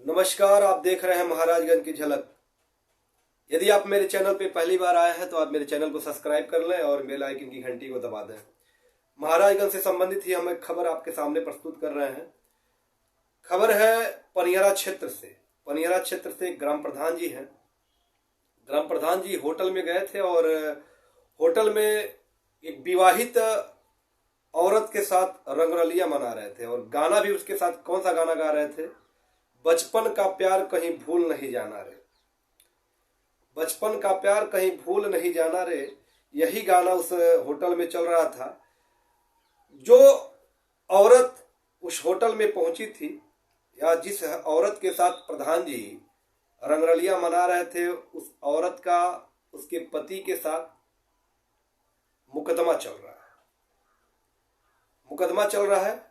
नमस्कार, आप देख रहे हैं महाराजगंज की झलक। यदि आप मेरे चैनल पे पहली बार आए हैं तो आप मेरे चैनल को सब्सक्राइब कर लें और बेल आइकन की घंटी को दबा दें। महाराजगंज से संबंधित ही हम एक खबर आपके सामने प्रस्तुत कर रहे हैं। खबर है पनियरा क्षेत्र से। पनियरा क्षेत्र से ग्राम प्रधान जी हैं। ग्राम प्रधान जी होटल में गए थे और होटल में एक विवाहित औरत के साथ रंगरलिया मना रहे थे और गाना भी उसके साथ कौन सा गाना गा रहे थे? बचपन का प्यार कहीं भूल नहीं जाना रे। बचपन का प्यार कहीं भूल नहीं जाना रे, यही गाना उस होटल में चल रहा था। जो औरत उस होटल में पहुंची थी या जिस औरत के साथ प्रधान जी रंगरलिया मना रहे थे, उस औरत का उसके पति के साथ मुकदमा चल रहा है। मुकदमा चल रहा है,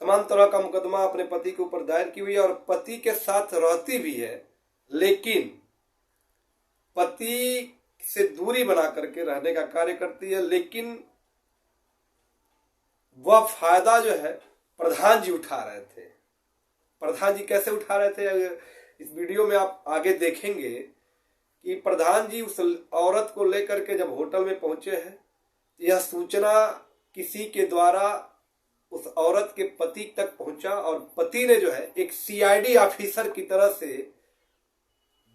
तमाम तरह का मुकदमा अपने पति के ऊपर दायर की हुई है और पति के साथ रहती भी है, लेकिन पति से दूरी बना करके रहने का कार्य करती है। लेकिन वह फायदा जो है प्रधान जी उठा रहे थे। प्रधान जी कैसे उठा रहे थे, इस वीडियो में आप आगे देखेंगे कि प्रधान जी उस औरत को लेकर के जब होटल में पहुंचे हैं, यह सूचना किसी के द्वारा उस औरत के पति तक पहुंचा और पति ने जो है एक सीआईडी ऑफिसर की तरह से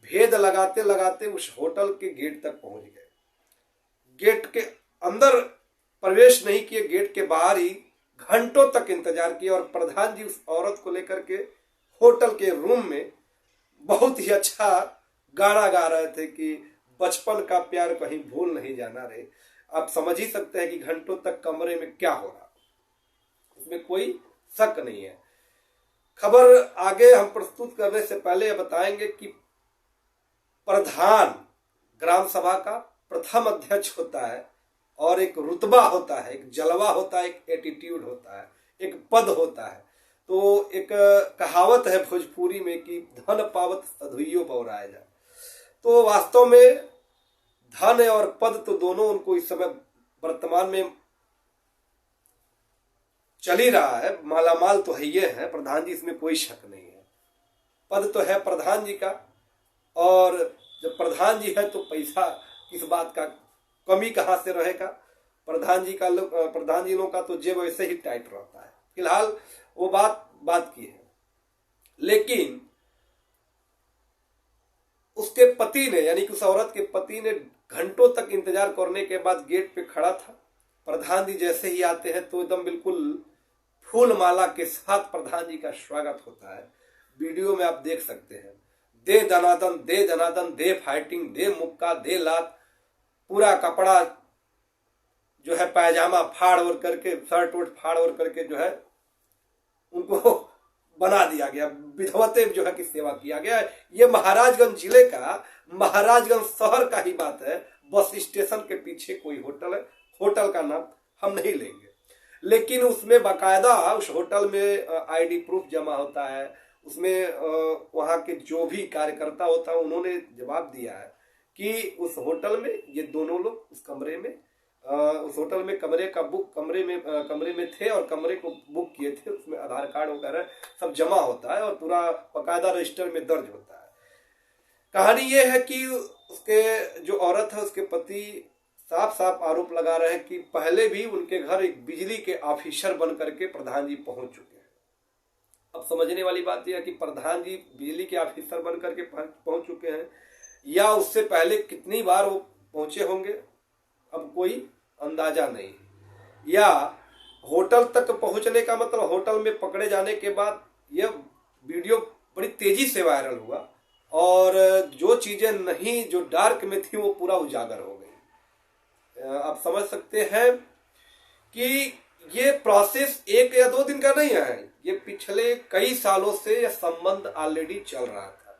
भेद लगाते लगाते उस होटल के गेट तक पहुंच गए। गेट के अंदर प्रवेश नहीं किए, गेट के बाहर ही घंटों तक इंतजार किया और प्रधान जी उस औरत को लेकर के होटल के रूम में बहुत ही अच्छा गाना गा रहे थे कि बचपन का प्यार कहीं भूल नहीं जाना रे। आप समझ ही सकते हैं कि घंटों तक कमरे में क्या हो रहा, इसमें कोई शक नहीं है। खबर आगे हम प्रस्तुत करने से पहले यह बताएंगे कि प्रधान ग्राम सभा का प्रथम अध्यक्ष होता है और एक रुतबा होता है, एक जलवा होता है, एक एटीट्यूड होता है, एक पद होता है। तो एक कहावत है भोजपुरी में कि धन पावत सधुइयो बौराए जा। तो वास्तव में धन और पद तो दोनों उनको इस समय वर्तमान में चल ही रहा है, मालामाल तो है ये है प्रधान जी, इसमें कोई शक नहीं है। पद तो है प्रधान जी का और जब प्रधान जी है तो पैसा किस बात का कमी कहां से रहेगा। प्रधान जी लोगों का तो जेब वैसे ही टाइट रहता है। फिलहाल वो बात की है, लेकिन उसके पति ने यानी कि उस औरत के पति ने घंटों तक इंतजार करने के बाद गेट पे खड़ा था। प्रधान जी जैसे ही आते हैं तो एकदम बिल्कुल फूल माला के साथ प्रधान जी का स्वागत होता है। वीडियो में आप देख सकते हैं, दे दनादन, दे दनादन, दे फाइटिंग, दे मुक्का, दे लात, पूरा कपड़ा जो है पायजामा फाड़ और करके, शर्ट वोट फाड़ और करके जो है उनको बना दिया गया, विधवते जो है की सेवा किया गया। ये महाराजगंज जिले का, महाराजगंज शहर का ही बात है। बस स्टेशन के पीछे कोई होटल है, होटल का नाम हम नहीं लेंगे, लेकिन उसमें बाकायदा उस होटल में आईडी प्रूफ जमा होता है। उसमें वहां के जो भी कार्यकर्ता होता है उन्होंने जवाब दिया है कि उस होटल में ये दोनों लोग उस कमरे में उस होटल में कमरे में थे और कमरे को बुक किए थे। उसमें आधार कार्ड वगैरह सब जमा होता है और पूरा बाकायदा रजिस्टर में दर्ज होता है। कहानी ये है कि उसके जो औरत है उसके पति साफ साफ आरोप लगा रहे हैं कि पहले भी उनके घर एक बिजली के ऑफिसर बन करके प्रधान जी पहुंच चुके हैं। अब समझने वाली बात यह है कि प्रधान जी बिजली के ऑफिसर बन करके पहुंच चुके हैं या उससे पहले कितनी बार वो पहुंचे होंगे, अब कोई अंदाजा नहीं। या होटल तक पहुंचने का मतलब होटल में पकड़े जाने के बाद यह वीडियो बड़ी तेजी से वायरल हुआ और जो चीजें नहीं, जो डार्क में थी वो पूरा उजागर हो गई। आप समझ सकते हैं कि ये प्रोसेस 1 या 2 दिन का नहीं है, ये पिछले कई सालों से यह संबंध ऑलरेडी चल रहा था।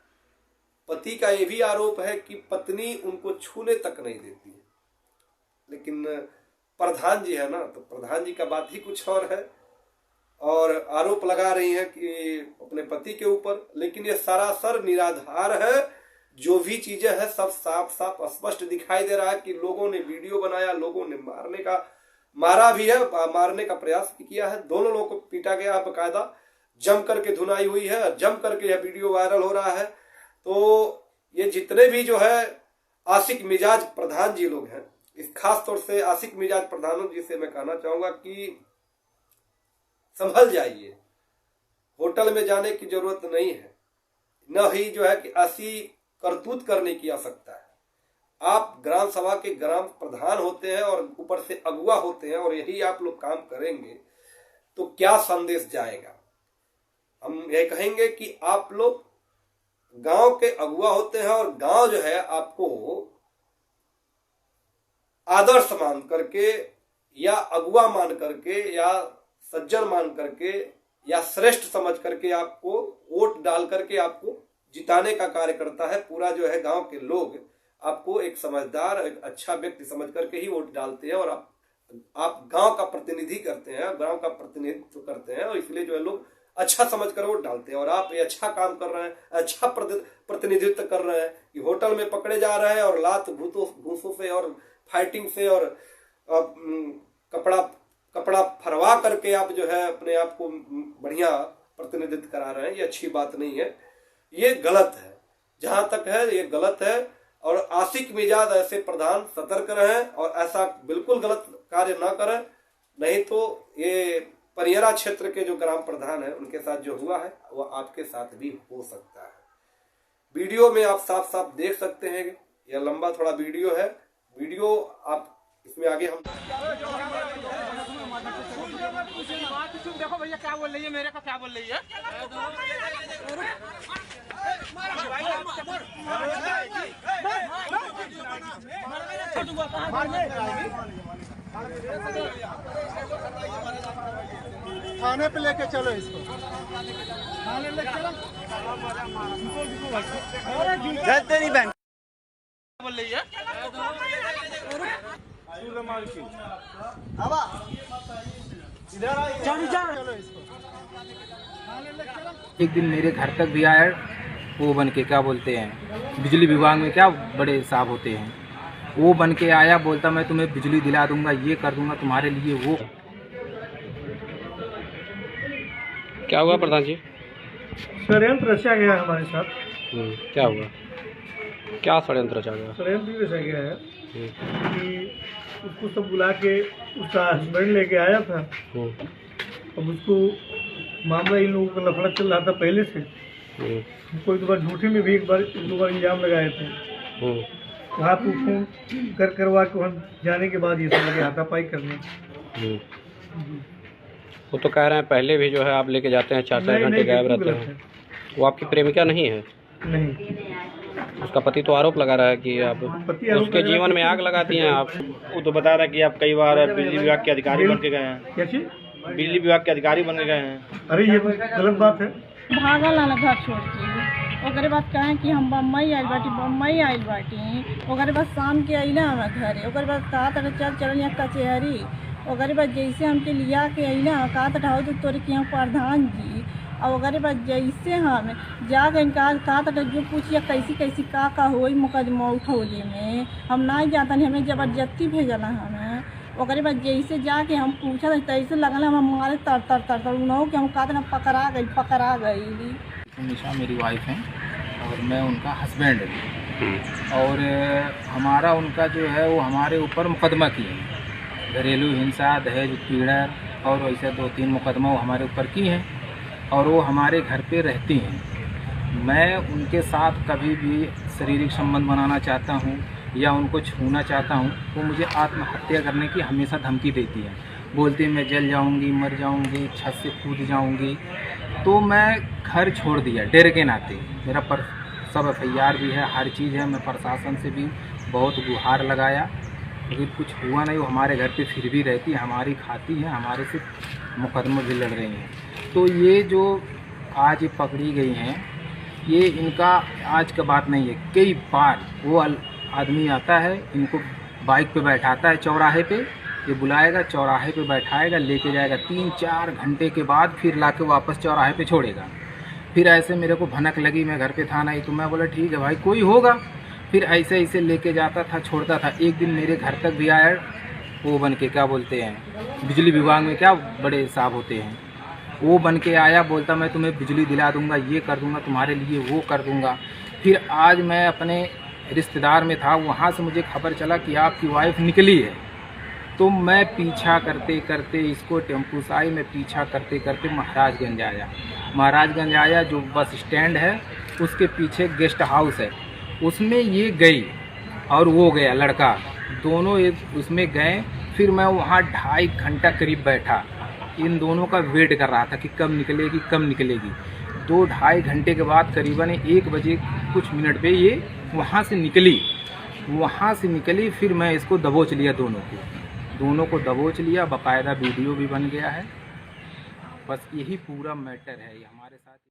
पति का यह भी आरोप है कि पत्नी उनको छूने तक नहीं देती है, लेकिन प्रधान जी है ना, तो प्रधान जी का बात ही कुछ और है और आरोप लगा रही है कि अपने पति के ऊपर, लेकिन ये सरासर निराधार है। जो भी चीजें हैं सब साफ साफ स्पष्ट दिखाई दे रहा है कि लोगों ने वीडियो बनाया, लोगों ने मारा भी है, मारने का प्रयास भी किया है, दोनों लोगों को पीटा गया है बकायदा। जम करके धुनाई हुई है, जम करके यह वीडियो वायरल हो रहा है। तो ये जितने भी जो है आशिक मिजाज प्रधान जी लोग हैं, इस खास तौर से आशिक मिजाज प्रधानों जी से मैं कहना चाहूंगा कि संभल जाइए। होटल में जाने की जरूरत नहीं है, न ही जो है कि ऐसी करतूत करने की आवश्यकता है। आप ग्राम सभा के ग्राम प्रधान होते हैं और ऊपर से अगुवा होते हैं, और यही आप लोग काम करेंगे तो क्या संदेश जाएगा। हम यह कहेंगे कि आप लोग गांव के अगुवा होते हैं, और गांव जो है आपको आदर्श मान करके या अगुवा मान करके या सज्जन मान करके या श्रेष्ठ समझ करके आपको वोट डाल करके आपको जिताने का कार्य करता है। पूरा जो है गांव के लोग आपको एक समझदार, एक अच्छा व्यक्ति समझ करके ही वोट डालते हैं, और आप गांव का प्रतिनिधि करते हैं, गांव का प्रतिनिधित्व करते हैं, और इसलिए जो है लोग अच्छा समझकर वोट डालते हैं। और आप ये अच्छा काम कर रहे हैं, अच्छा प्रतिनिधित्व कर रहे हैं कि होटल में पकड़े जा रहे हैं और लात घूसों से और फाइटिंग से और कपड़ा फरवा करके आप जो है अपने आप को बढ़िया प्रतिनिधित्व करा रहे हैं। ये अच्छी बात नहीं है, ये गलत है। जहां तक है ये गलत है, और आशिक मिजाज ऐसे प्रधान सतर्क रहें और ऐसा बिल्कुल गलत कार्य ना करें, नहीं तो ये परियरा क्षेत्र के जो ग्राम प्रधान है उनके साथ जो हुआ है वो आपके साथ भी हो सकता है। वीडियो में आप साफ साफ देख सकते हैं, यह लंबा थोड़ा वीडियो है, वीडियो आप इसमें आगे हम देखो भैया क्या बोल रही है, मेरे को क्या बोल रही है। थाने पे लेके चलो इसको, थाने लेके चलो। तेरी बहन बोल रही है। चलो इसको। एक दिन मेरे घर तक भी आया वो बन के, क्या बोलते हैं, बिजली विभाग में क्या बड़े साहब होते हैं, वो बन के आया, बोलता मैं तुम्हें बिजली दिला दूंगा, ये कर दूंगा तुम्हारे लिए। वो क्या हुआ प्रधान जी? षड्यंत्र रचा गया हमारे साथ। क्या हुआ? क्या षड्यंत्र रचा गया? षड्यंत्र रचा गया है कि उसको सब बुला के उसका हस्बैंड लेके आया था। अब उसको मामला इन लोगों का नफरत चल रहा था पहले से। कोई तो बार झूठे में भी एक बार इल्जाम लगाए थे। वहाँ को फोन करवा के वहाँ जाने के बाद ये सब लगे हाथापाई करने। वो तो कह रहे हैं पहले भी जो है आप लेके जाते हैं, 4-4 घंटे गायब रहते हैं। वो आपकी प्रेमिका नहीं है? नहीं, उसका पति तो आरोप लगा रहा है कि आप उसके जीवन में आग लगाती हैं आप। वो तो बता रहा है कि आप कई बार बिजली विभाग के अधिकारी बन के गए हैं। क्या चीज? बिजली विभाग के अधिकारी बन के गए हैं। अरे ये गलत बात है। भागल आना घर छोड़ के, ओकरे बाद कहें कि हम बम्बई आइल बाटी। ओकरे बाद शाम के अइला हमारे घरे, ओकरे बाद कहा था चल यहाँ कचहरी। ओकरे बाद जैसे हमके लिया के अइला, कहा था ढाओ तो तोरे के यहाँ प्रधान जी। और ओकरे बाद जैसे हम जाके कहा था जो पूछिए कैसी का होई मुकदमा उठौले में, हम नहीं जाता नहीं, हमें जबरदस्ती भेजला हमें। ओकरे बाद जैसे जाके हम पूछा था तैसे लगल हम हमारे तर उन्हों के हम कहा था पकड़ा गई। निशा मेरी वाइफ है और मैं उनका हस्बैंड हूँ, और हमारा उनका जो है वो हमारे ऊपर मुकदमा किए हैं, घरेलू हिंसा, दहेज उत्पीड़न और वैसे 2-3 मुकदमा वो हमारे ऊपर की हैं, और वो हमारे घर पे रहती हैं। मैं उनके साथ कभी भी शारीरिक संबंध बनाना चाहता हूँ या उनको छूना चाहता हूँ, वो मुझे आत्महत्या करने की हमेशा धमकी देती है। बोलती है मैं जल जाऊँगी, मर जाऊँगी, छत से कूद जाऊँगी। तो मैं घर छोड़ दिया डर के नाते। मेरा सब FIR भी है, हर चीज़ है। मैं प्रशासन से भी बहुत गुहार लगाया, लेकिन कुछ हुआ नहीं। वो हमारे घर पे फिर भी रहती है, हमारी खाती है, हमारे से मुकदमे भी लड़ रही हैं। तो ये जो आज पकड़ी गई हैं, ये इनका आज का बात नहीं है। कई बार वो आदमी आता है, इनको बाइक पे बैठाता है चौराहे पे, ये बुलाएगा, चौराहे पे बैठाएगा, लेके जाएगा, 3-4 घंटे के बाद फिर लाके वापस चौराहे पे छोड़ेगा। फिर ऐसे मेरे को भनक लगी, मैं घर पे था नहीं, तो मैं बोला ठीक है भाई कोई होगा। फिर ऐसे लेके जाता था, छोड़ता था। एक दिन मेरे घर तक भी आया वो बन के, क्या बोलते हैं, बिजली विभाग में क्या बड़े साहब होते हैं, वो बन के आया, बोलता मैं तुम्हें बिजली दिला दूंगा, ये कर दूंगा तुम्हारे लिए, वो कर दूंगा। फिर आज मैं अपने रिश्तेदार में था, वहाँ से मुझे खबर चला कि आपकी वाइफ निकली है। तो मैं पीछा करते करते इसको टेम्पू से आई, मैं पीछा करते करते महाराजगंज आया। महाराजगंज आया, जो बस स्टैंड है उसके पीछे गेस्ट हाउस है, उसमें ये गई और वो गया लड़का, दोनों उसमें गए। फिर मैं वहाँ 2.5 घंटा करीब बैठा, इन दोनों का वेट कर रहा था कि कब निकलेगी कब निकलेगी। 2-2.5 घंटे के बाद करीबन 1 बजे कुछ मिनट पे ये वहाँ से निकली। फिर मैं इसको दबोच लिया, दोनों को दबोच लिया, बाकायदा वीडियो भी बन गया है। बस यही पूरा मैटर है ये हमारे साथ।